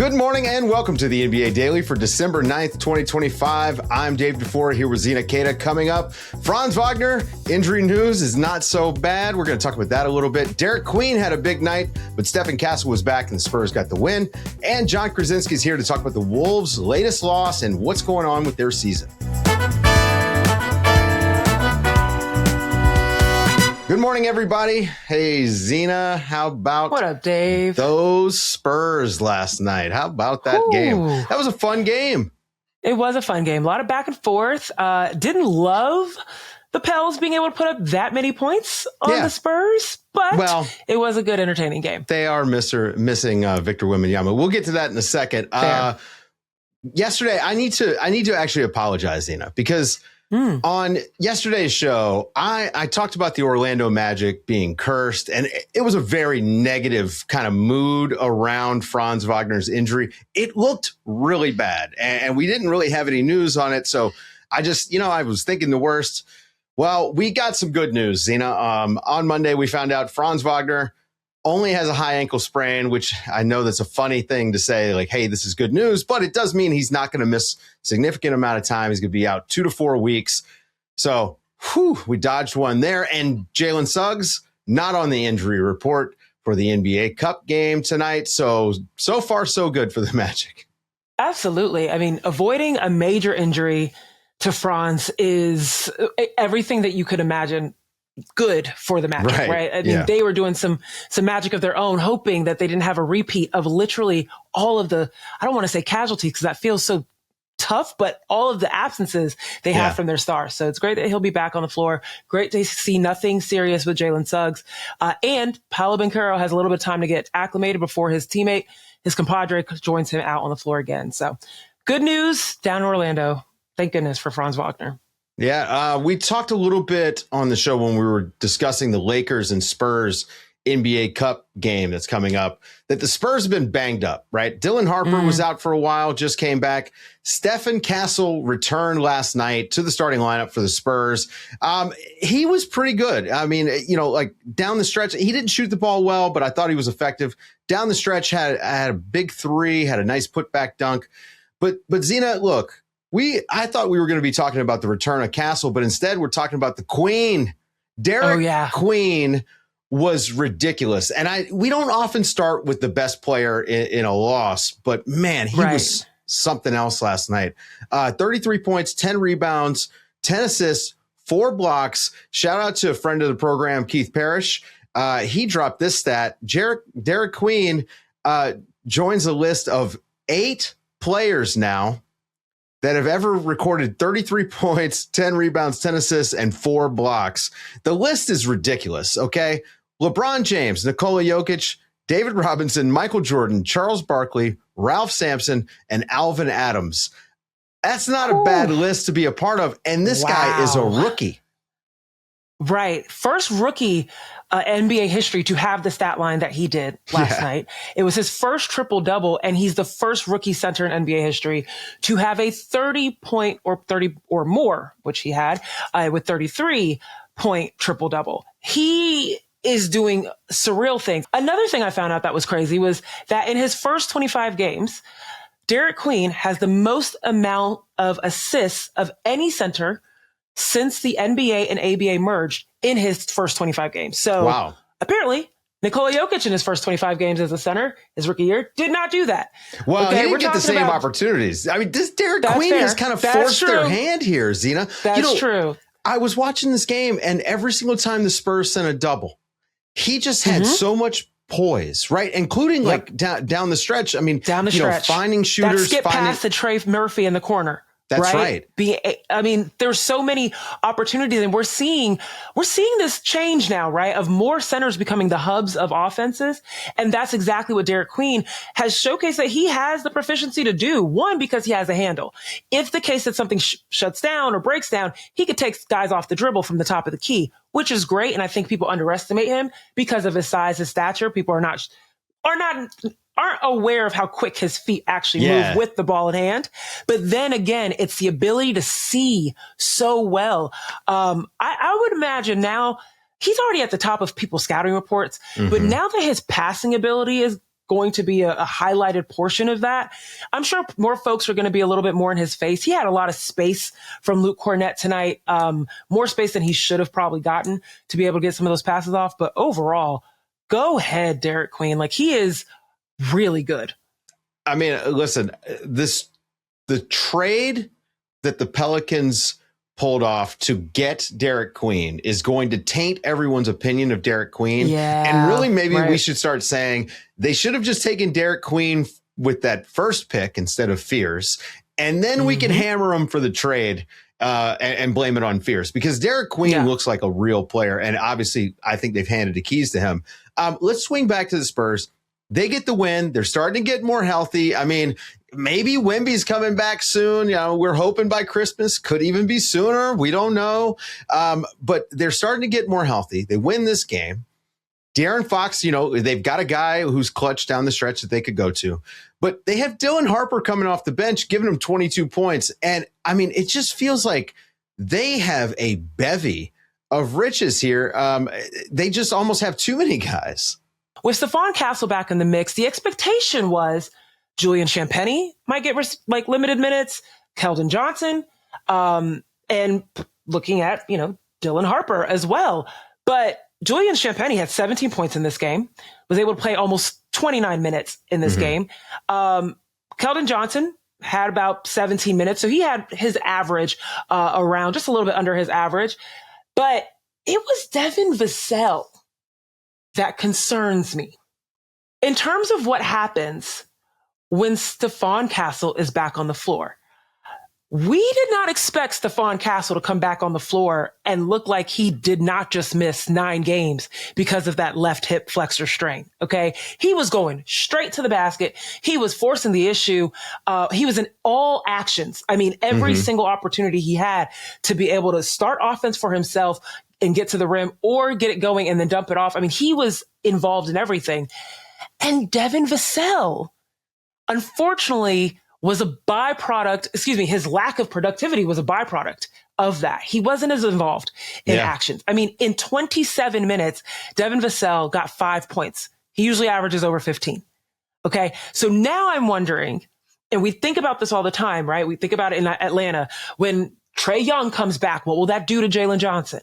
Good morning and welcome to the NBA Daily for December 9th, 2025. I'm Dave DuFour here with Zena Keita. Coming up, Franz Wagner, injury news is not so bad. We're going to talk about that a little bit. Derik Queen had a big night, but Stephen Castle was back and the Spurs got the win. And Jon Krawczynski is here to talk about the Wolves' latest loss and what's going on with their season. Good morning, everybody. Hey, Zena, how about what up, Dave? Those Spurs last night? How about that game? That was a fun game. It was a fun game. A lot of back and forth. Didn't love the Pels being able to put up that many points on the Spurs, but it was a good, entertaining game. They are missing Victor Wembanyama. We'll get to that in a second. Yesterday, I need to actually apologize, Zena, because on yesterday's show, I talked about the Orlando Magic being cursed, and it was a very negative kind of mood around Franz Wagner's injury. It looked really bad, and we didn't really have any news on it. So I just, I was thinking the worst. Well, we got some good news, Zena. On Monday, we found out Franz Wagner only has a high ankle sprain, which I know that's a funny thing to say, like, hey, this is good news, but it does mean he's not going to miss a significant amount of time. He's going to be out 2 to 4 weeks. So we dodged one there. And Jalen Suggs, not on the injury report for the NBA Cup game tonight. So far, so good for the Magic. Absolutely. I mean, avoiding a major injury to Franz is everything that you could imagine good for the Magic, right? I mean, they were doing some magic of their own, hoping that they didn't have a repeat of literally all of the, I don't want to say casualties because that feels so tough, but all of the absences they have from their stars. So it's great that he'll be back on the floor. Great to see nothing serious with Jalen Suggs. And Paolo Banchero has a little bit of time to get acclimated before his teammate, his compadre, joins him out on the floor again. So good news down in Orlando. Thank goodness for Franz Wagner. Yeah, we talked a little bit on the show when we were discussing the Lakers and Spurs NBA Cup game that's coming up, that the Spurs have been banged up, right? Dylan Harper was out for a while, just came back. Stephen Castle returned last night to the starting lineup for the Spurs. He was pretty good. I mean, like down the stretch, he didn't shoot the ball well, but I thought he was effective. Down the stretch, had a big three, had a nice putback dunk. But Zena, look, I thought we were going to be talking about the return of Castle, but instead we're talking about the Queen. Derik Queen was ridiculous. And we don't often start with the best player in a loss, but man, he was something else last night. 33 points, 10 rebounds, 10 assists, 4 blocks. Shout out to a friend of the program, Keith Parrish. He dropped this stat. Derik Queen joins a list of 8 players now that have ever recorded 33 points, 10 rebounds, 10 assists, and 4 blocks. The list is ridiculous, okay? LeBron James, Nikola Jokic, David Robinson, Michael Jordan, Charles Barkley, Ralph Sampson, and Alvin Adams. That's not a bad list to be a part of, and this guy is a rookie. Right. First rookie NBA history to have the stat line that he did last night. It was his first triple-double, and he's the first rookie center in NBA history to have a 30-point or 30 or more, which he had, with 33-point triple-double. He is doing surreal things. Another thing I found out that was crazy was that in his first 25 games, Derik Queen has the most amount of assists of any center since the NBA and ABA merged in his first 25 games. So apparently Nikola Jokic in his first 25 games as a center, his rookie year, did not do that. Well, he didn't get the same opportunities. I mean, this Derik Queen has kind of forced their hand here, Zena. That's true. I was watching this game, and every single time the Spurs sent a double, he just had so much poise, right? Including like down the stretch. I mean, down the stretch, finding shooters. That skip past to Trey Murphy in the corner. That's right. I mean, there's so many opportunities, and we're seeing this change now, right? Of more centers becoming the hubs of offenses. And that's exactly what Derik Queen has showcased that he has the proficiency to do. One, because he has a handle. If the case that something shuts down or breaks down, he could take guys off the dribble from the top of the key, which is great. And I think people underestimate him because of his size, his stature. People aren't aware of how quick his feet actually move with the ball in hand. But then again, it's the ability to see so well. I would imagine now he's already at the top of people's scouting reports, but now that his passing ability is going to be a highlighted portion of that. I'm sure more folks are going to be a little bit more in his face. He had a lot of space from Luke Cornett tonight, more space than he should have probably gotten to be able to get some of those passes off. But overall, go ahead, Derik Queen. Like, he is really good. I mean, listen, the trade that the Pelicans pulled off to get Derik Queen is going to taint everyone's opinion of Derik Queen. Yeah, and really, maybe we should start saying they should have just taken Derik Queen with that first pick instead of Fears. And then we can hammer him for the trade and blame it on Fears, because Derik Queen looks like a real player. And obviously, I think they've handed the keys to him. Let's swing back to the Spurs. They get the win. They're starting to get more healthy. I mean, maybe Wemby's coming back soon. You know, we're hoping by Christmas, could even be sooner. We don't know. But they're starting to get more healthy. They win this game. De'Aaron Fox, you know, they've got a guy who's clutch down the stretch that they could go to. But they have Dylan Harper coming off the bench, giving him 22 points. And, I mean, it just feels like they have a bevy of riches here. They just almost have too many guys. With Stephon Castle back in the mix, the expectation was Julian Champagnie might get like limited minutes, Keldon Johnson, and looking at, you know, Dylan Harper as well. But Julian Champagnie had 17 points in this game, was able to play almost 29 minutes in this game. Keldon Johnson had about 17 minutes, so he had his average around just a little bit under his average. But it was Devin Vassell that concerns me. In terms of what happens when Stephon Castle is back on the floor, we did not expect Stephon Castle to come back on the floor and look like he did not just miss 9 games because of that left hip flexor strain. Okay. He was going straight to the basket. He was forcing the issue. He was in all actions. I mean, every single opportunity he had to be able to start offense for himself and get to the rim or get it going and then dump it off. I mean, he was involved in everything. And Devin Vassell, unfortunately, was a byproduct, his lack of productivity was a byproduct of that. He wasn't as involved in actions. I mean, in 27 minutes, Devin Vassell got 5 points. He usually averages over 15. Okay. So now I'm wondering, and we think about this all the time, right? We think about it in Atlanta. When Trae Young comes back, what will that do to Jalen Johnson?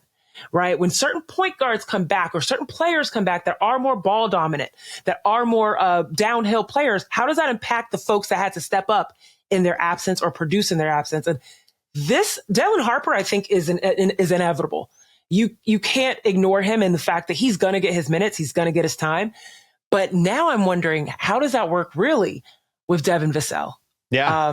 Right? When certain point guards come back or certain players come back that are more ball dominant, that are more downhill players, how does that impact the folks that had to step up in their absence or produce in their absence? And this Dylan Harper, I think, is inevitable. You can't ignore him in the fact that he's going to get his minutes. He's going to get his time. But now I'm wondering, how does that work really with Devin Vassell? Yeah.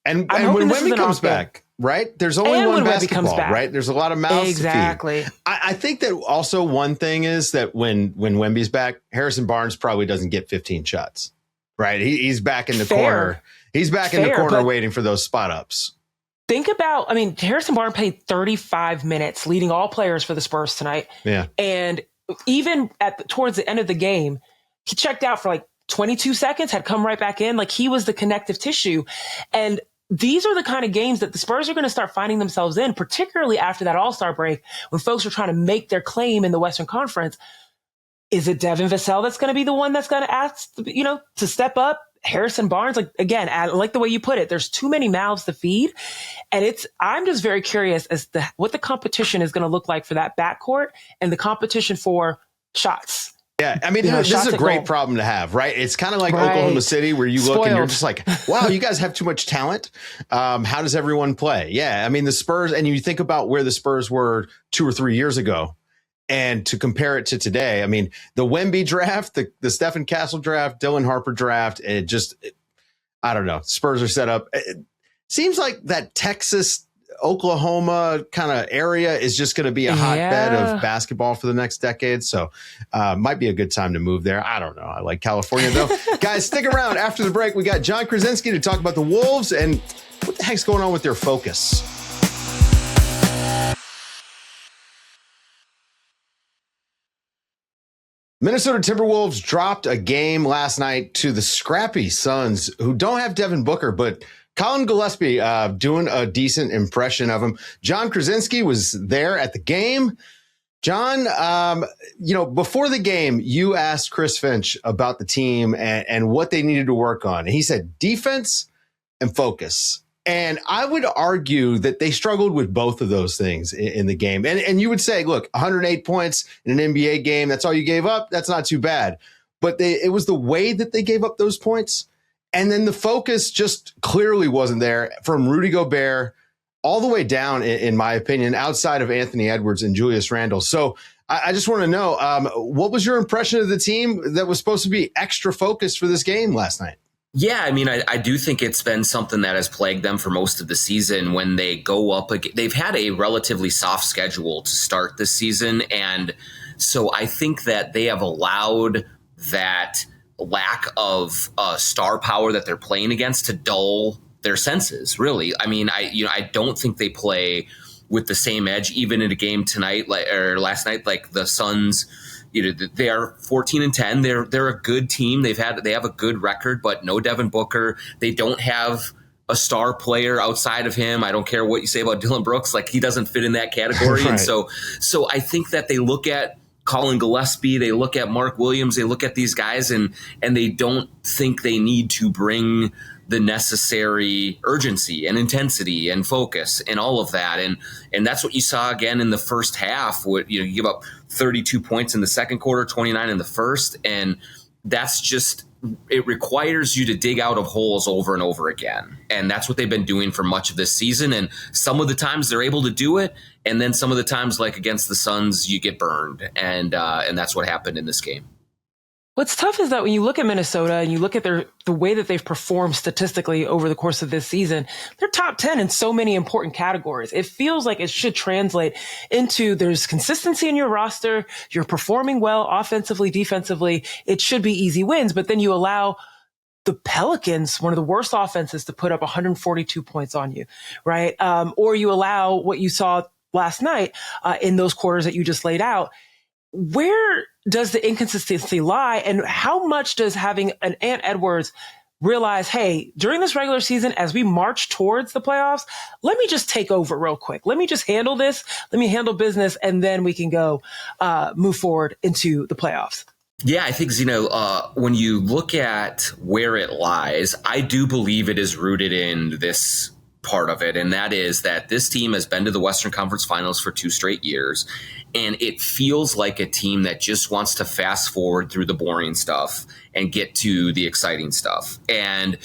And when Wemby comes back, right? There's only one basketball, right? There's a lot of mouths to feed. I think that also one thing is that when Wemby's back, Harrison Barnes probably doesn't get 15 shots, right? He's back in the corner. He's back in the corner waiting for those spot ups. Think about, I mean, Harrison Barnes played 35 minutes leading all players for the Spurs tonight. Yeah. And even towards the end of the game, he checked out for like 22 seconds, had come right back in. Like, he was the connective tissue. And these are the kind of games that the Spurs are going to start finding themselves in, particularly after that All-Star break, when folks are trying to make their claim in the Western Conference. Is it Devin Vassell that's going to be the one that's going to ask, to step up? Harrison Barnes, like, again, I like the way you put it. There's too many mouths to feed. And I'm just very curious as to what the competition is going to look like for that backcourt and the competition for shots. Yeah, I mean, this is a great problem to have, right? It's kind of like Oklahoma City, where you look and you're just like, wow, you guys have too much talent. How does everyone play? Yeah, I mean, the Spurs, and you think about where the Spurs were 2 or 3 years ago, and to compare it to today, I mean, the Wemby draft, the Stephen Castle draft, Dylan Harper draft, I don't know. Spurs are set up. It seems like that Texas, Oklahoma kind of area is just going to be a hotbed of basketball for the next decade. So might be a good time to move there. I don't know. I like California, though. Guys, stick around. After the break, we got Jon Krawczynski to talk about the Wolves and what the heck's going on with their focus. Minnesota Timberwolves dropped a game last night to the scrappy Suns, who don't have Devin Booker, but Colin Gillespie doing a decent impression of him. Jon Krawczynski was there at the game. John, before the game, you asked Chris Finch about the team and what they needed to work on. And he said defense and focus. And I would argue that they struggled with both of those things in the game. And you would say, look, 108 points in an NBA game, that's all you gave up. That's not too bad. But it was the way that they gave up those points. And then the focus just clearly wasn't there from Rudy Gobert all the way down, in my opinion, outside of Anthony Edwards and Julius Randle. So I just want to know, what was your impression of the team that was supposed to be extra focused for this game last night? Yeah, I mean, I do think it's been something that has plagued them for most of the season when they go up. They've had a relatively soft schedule to start this season. And so I think that they have allowed that lack of star power that they're playing against to dull their senses, really. I mean, I don't think they play with the same edge, even in a game tonight or last night, like the Suns. They are 14-10. They're a good team. They have a good record, but no Devin Booker. They don't have a star player outside of him. I don't care what you say about Dylan Brooks. Like, he doesn't fit in that category. Right. And so I think that they look at Colin Gillespie, they look at Mark Williams, they look at these guys and they don't think they need to bring the necessary urgency and intensity and focus and all of that. And that's what you saw again in the first half. You give up 32 points in the second quarter, 29 in the first. And that's just, it requires you to dig out of holes over and over again. And that's what they've been doing for much of this season. And some of the times they're able to do it. And then some of the times, like against the Suns, you get burned. And that's what happened in this game. What's tough is that when you look at Minnesota and you look at the way that they've performed statistically over the course of this season, they're top 10 in so many important categories. It feels like it should translate into there's consistency in your roster. You're performing well offensively, defensively. It should be easy wins, but then you allow the Pelicans, one of the worst offenses, to put up 142 points on you, right? Or you allow what you saw last night in those quarters that you just laid out. Where does the inconsistency lie, and how much does having an Ant Edwards realize, hey, during this regular season, as we march towards the playoffs, let me just take over real quick. Let me just handle this. Let me handle business, and then we can go move forward into the playoffs. Yeah, I think, when you look at where it lies, I do believe it is rooted in this part of it, and that is that this team has been to the Western Conference Finals for 2 straight years, and it feels like a team that just wants to fast forward through the boring stuff and get to the exciting stuff. And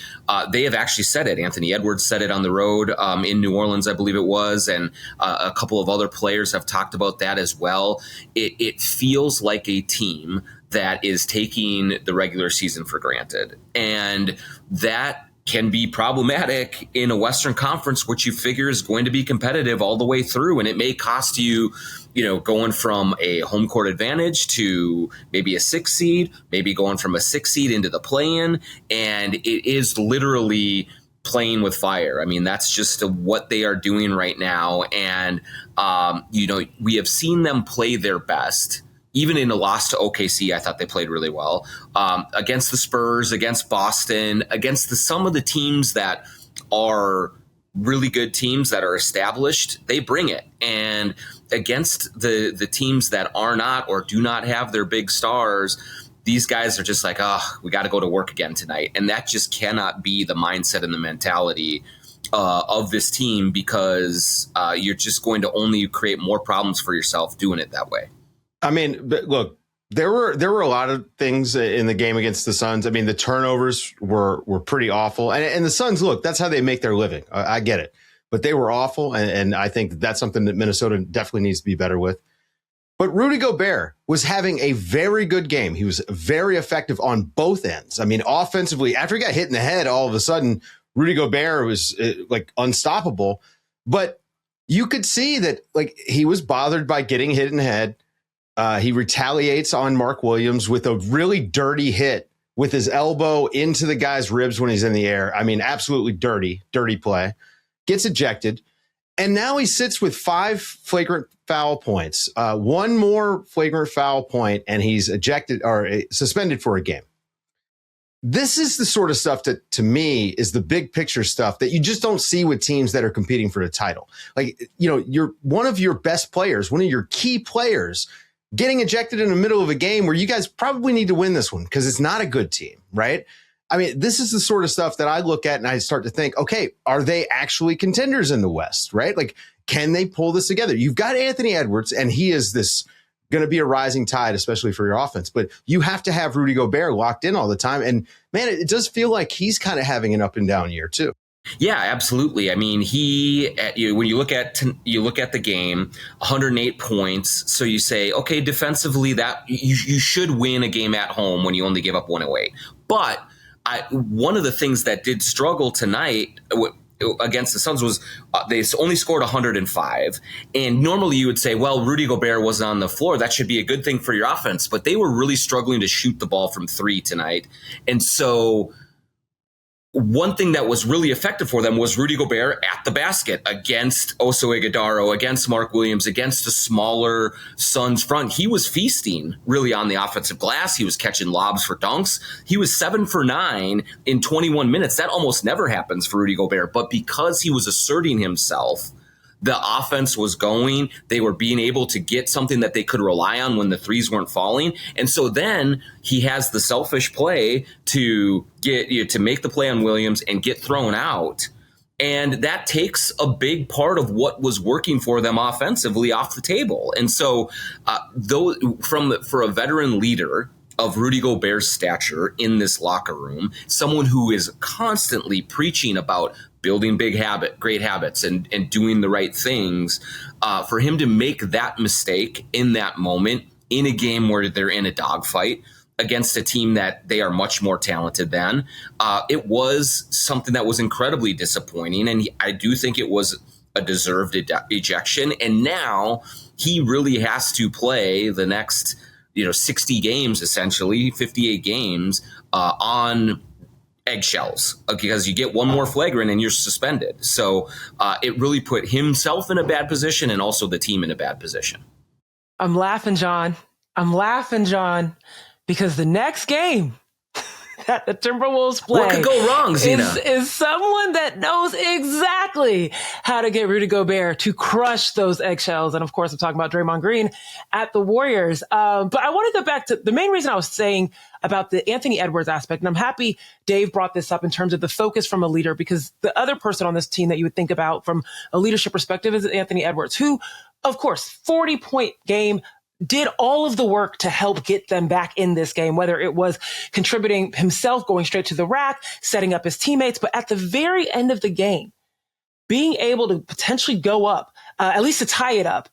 they have actually said it. Anthony Edwards said it on the road in New Orleans, I believe it was, and a couple of other players have talked about that as well. It feels like a team that is taking the regular season for granted, and that can be problematic in a Western Conference, which you figure is going to be competitive all the way through. And it may cost you, going from a home court advantage to maybe a 6 seed, maybe going from a 6 seed into the play-in. And it is literally playing with fire. I mean, that's just what they are doing right now. And, we have seen them play their best. Even in a loss to OKC, I thought they played really well. Against the Spurs, against Boston, against some of the teams that are really good teams that are established, they bring it. And against the teams that are not or do not have their big stars, these guys are just like, we got to go to work again tonight. And that just cannot be the mindset and the mentality of this team, because you're just going to only create more problems for yourself doing it that way. I mean, but look, there were a lot of things in the game against the Suns. I mean, the turnovers were pretty awful. And the Suns, look, that's how they make their living. I get it. But they were awful. And I think that's something that Minnesota definitely needs to be better with. But Rudy Gobert was having a very good game. He was very effective on both ends. I mean, offensively, after he got hit in the head, all of a sudden, Rudy Gobert was like unstoppable. But you could see that like he was bothered by getting hit in the head. He retaliates on Mark Williams with a really dirty hit with his elbow into the guy's ribs when he's in the air. I mean, absolutely dirty play. Gets ejected. And now he sits with 5 flagrant foul points. One more flagrant foul point, and he's ejected or suspended for a game. this is the sort of stuff that, to me, is the big picture stuff that you just don't see with teams that are competing for the title. Like, you're one of your best players, one of your key players getting ejected in the middle of a game where you guys probably need to win this one because it's not a good team, right? I mean, this is the sort of stuff that I look at and I start to think, okay, are they actually contenders in the West, right? Like, can they pull this together? You've got Anthony Edwards, and he is this going to be a rising tide, especially for your offense. But you have to have Rudy Gobert locked in all the time. And man, it does feel like he's kind of having an up and down year too. Yeah, absolutely. I mean, when you look at the game, 108 points. So you say, okay, defensively, that you should win a game at home when you only give up 108. But one of the things that did struggle tonight against the Suns was they only scored 105. And normally you would say, well, Rudy Gobert wasn't on the floor. That should be a good thing for your offense. But they were really struggling to shoot the ball from three tonight. And so one thing that was really effective for them was Rudy Gobert at the basket against Oso Ighodaro, against Mark Williams, against the smaller Suns front. He was feasting really on the offensive glass. He was catching lobs for dunks. He was 7 for 9 in 21 minutes. That almost never happens for Rudy Gobert. But because he was asserting himself, the offense was going. They were being able to get something that they could rely on when the threes weren't falling. And so then he has the selfish play to get to make the play on Williams and get thrown out. And that takes a big part of what was working for them offensively off the table. And so for a veteran leader of Rudy Gobert's stature in this locker room, someone who is constantly preaching about building great habits and doing the right things, for him to make that mistake in that moment in a game where they're in a dogfight against a team that they are much more talented than, it was something that was incredibly disappointing. And I do think it was a deserved ejection. And now he really has to play the next 60 games, essentially 58 games on eggshells, because you get one more flagrant and you're suspended. So it really put himself in a bad position and also the team in a bad position. I'm laughing, Jon, because the next game that the Timberwolves play, what could go wrong, Zena? Is someone that knows exactly how to get Rudy Gobert to crush those eggshells. And of course, I'm talking about Draymond Green at the Warriors. But I want to go back to the main reason I was saying about the Anthony Edwards aspect. And I'm happy Dave brought this up in terms of the focus from a leader, because the other person on this team that you would think about from a leadership perspective is Anthony Edwards, who, of course, 40-point game, did all of the work to help get them back in this game, whether it was contributing himself, going straight to the rack, setting up his teammates. But at the very end of the game, being able to potentially go up, at least to tie it up,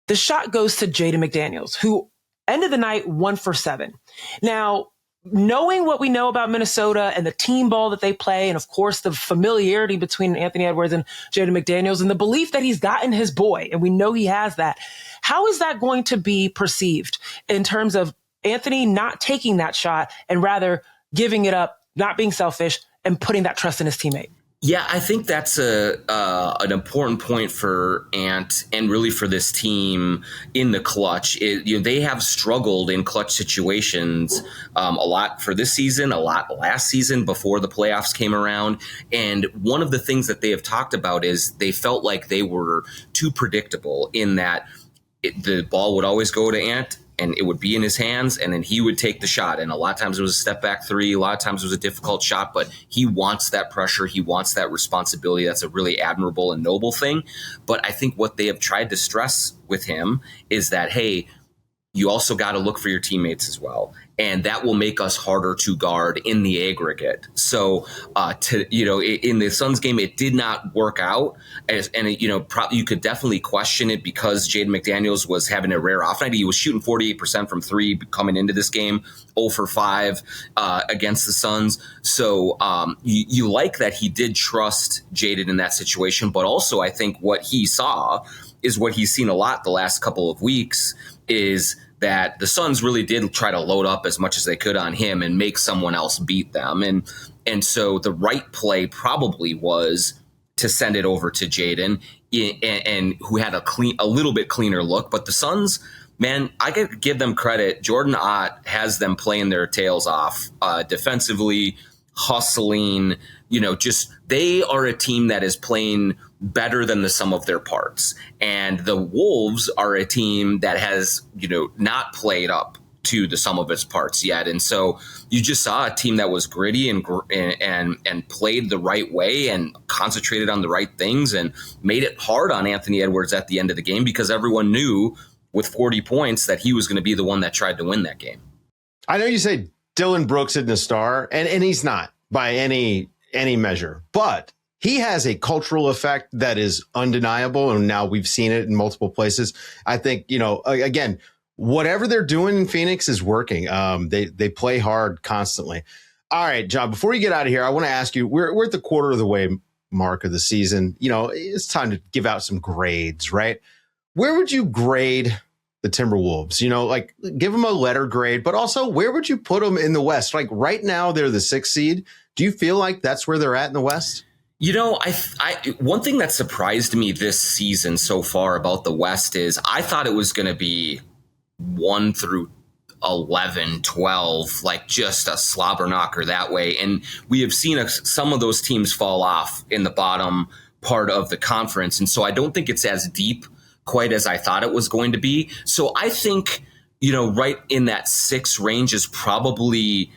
the shot goes to Jaden McDaniels, who ended the night 1 for 7. Now, knowing what we know about Minnesota and the team ball that they play, and of course the familiarity between Anthony Edwards and Jaden McDaniels, and the belief that he's gotten his boy, and we know he has that, how is that going to be perceived in terms of Anthony not taking that shot and rather giving it up, not being selfish, and putting that trust in his teammate? Yeah, I think that's an important point for Ant and really for this team in the clutch. They have struggled in clutch situations a lot for this season, a lot last season before the playoffs came around. And one of the things that they have talked about is they felt like they were too predictable in that the ball would always go to Ant and it would be in his hands, and then he would take the shot. And a lot of times it was a step back three. A lot of times it was a difficult shot, but he wants that pressure. He wants that responsibility. That's a really admirable and noble thing. But I think what they have tried to stress with him is that, hey, you also got to look for your teammates as well. And that will make us harder to guard in the aggregate. So, in the Suns game, it did not work out. You could definitely question it because Jaden McDaniels was having a rare off night. He was shooting 48% from three coming into this game, 0 for 5 against the Suns. So you like that he did trust Jaden in that situation. But also, I think what he saw is what he's seen a lot the last couple of weeks is that the Suns really did try to load up as much as they could on him and make someone else beat them. And so the right play probably was to send it over to Jaden and who had a little bit cleaner look. But the Suns, man, I could give them credit. Jordan Ott has them playing their tails off defensively, hustling, just they are a team that is playing better than the sum of their parts. And the Wolves are a team that has, not played up to the sum of its parts yet. And so you just saw a team that was gritty and played the right way and concentrated on the right things and made it hard on Anthony Edwards at the end of the game, because everyone knew with 40 points that he was going to be the one that tried to win that game. I know you say Dillon Brooks isn't a star, and he's not by any measure, but he has a cultural effect that is undeniable. And now we've seen it in multiple places. I think, again, whatever they're doing in Phoenix is working. They play hard constantly. All right, John, before you get out of here, I want to ask you, we're at the quarter of the way mark of the season. It's time to give out some grades, right? Where would you grade the Timberwolves? Give them a letter grade, but also where would you put them in the West? Like right now, they're the 6th seed. Do you feel like that's where they're at in the West? One thing that surprised me this season so far about the West is I thought it was going to be 1 through 11, 12, like just a slobber knocker that way. And we have seen some of those teams fall off in the bottom part of the conference. And so I don't think it's as deep quite as I thought it was going to be. So I think, right in that 6 range is probably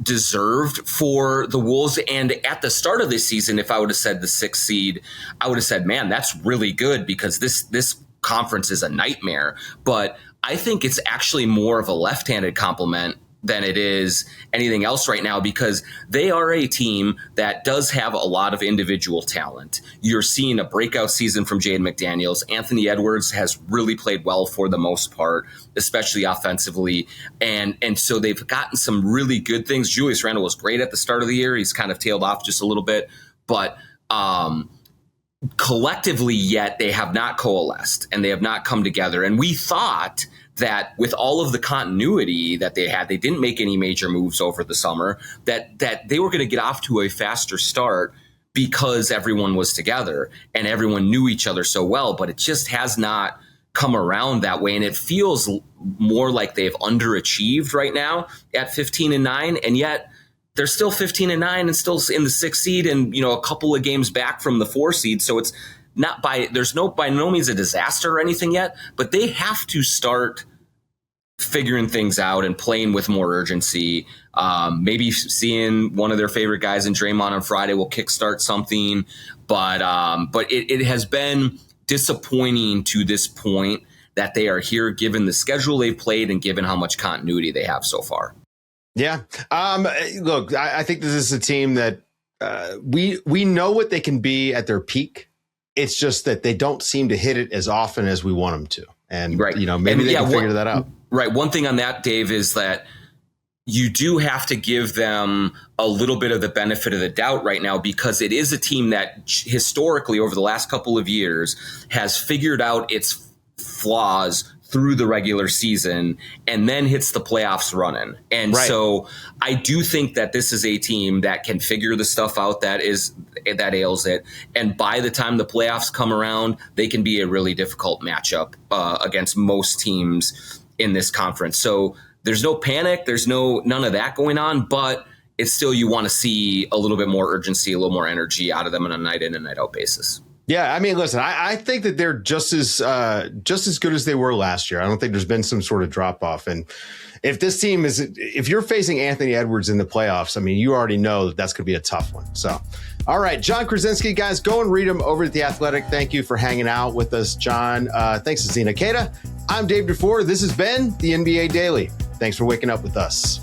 deserved for the Wolves. And at the start of this season, if I would have said the 6th seed, I would have said, man, that's really good, because this conference is a nightmare. But I think it's actually more of a left-handed compliment than it is anything else right now, because they are a team that does have a lot of individual talent. You're seeing a breakout season from Jaden McDaniels. Anthony Edwards has really played well for the most part, especially offensively. And so they've gotten some really good things. Julius Randle was great at the start of the year. He's kind of tailed off just a little bit, but collectively yet they have not coalesced and they have not come together. And we thought that with all of the continuity that they had, they didn't make any major moves over the summer, that they were going to get off to a faster start because everyone was together and everyone knew each other so well, but it just has not come around that way. And it feels more like they've underachieved right now at 15-9, and yet they're still 15-9 and still in the 6th seed and, a couple of games back from the 4 seed. So it's not by no means a disaster or anything yet, but they have to start figuring things out and playing with more urgency. Maybe seeing one of their favorite guys in Draymond on Friday will kickstart something, but it has been disappointing to this point that they are here, given the schedule they've played and given how much continuity they have so far. Yeah. Look, I think this is a team that we know what they can be at their peak. It's just that they don't seem to hit it as often as we want them to. And, right. Maybe they can figure that out. Right. One thing on that, Dave, is that you do have to give them a little bit of the benefit of the doubt right now, because it is a team that historically over the last couple of years has figured out its flaws through the regular season and then hits the playoffs running. And right. So I do think that this is a team that can figure the stuff out that ails it. And by the time the playoffs come around, they can be a really difficult matchup against most teams in this conference. So there's no panic. There's none of that going on, but it's still, you want to see a little bit more urgency, a little more energy out of them on a night in and night out basis. Yeah, I mean, listen, I think that they're just as good as they were last year. I don't think there's been some sort of drop off. And if you're facing Anthony Edwards in the playoffs, I mean, you already know that's going to be a tough one. So, all right, Jon Krawczynski, guys, go and read him over at The Athletic. Thank you for hanging out with us, John. Thanks to Zena Keita. I'm Dave DuFour. This has been the NBA Daily. Thanks for waking up with us.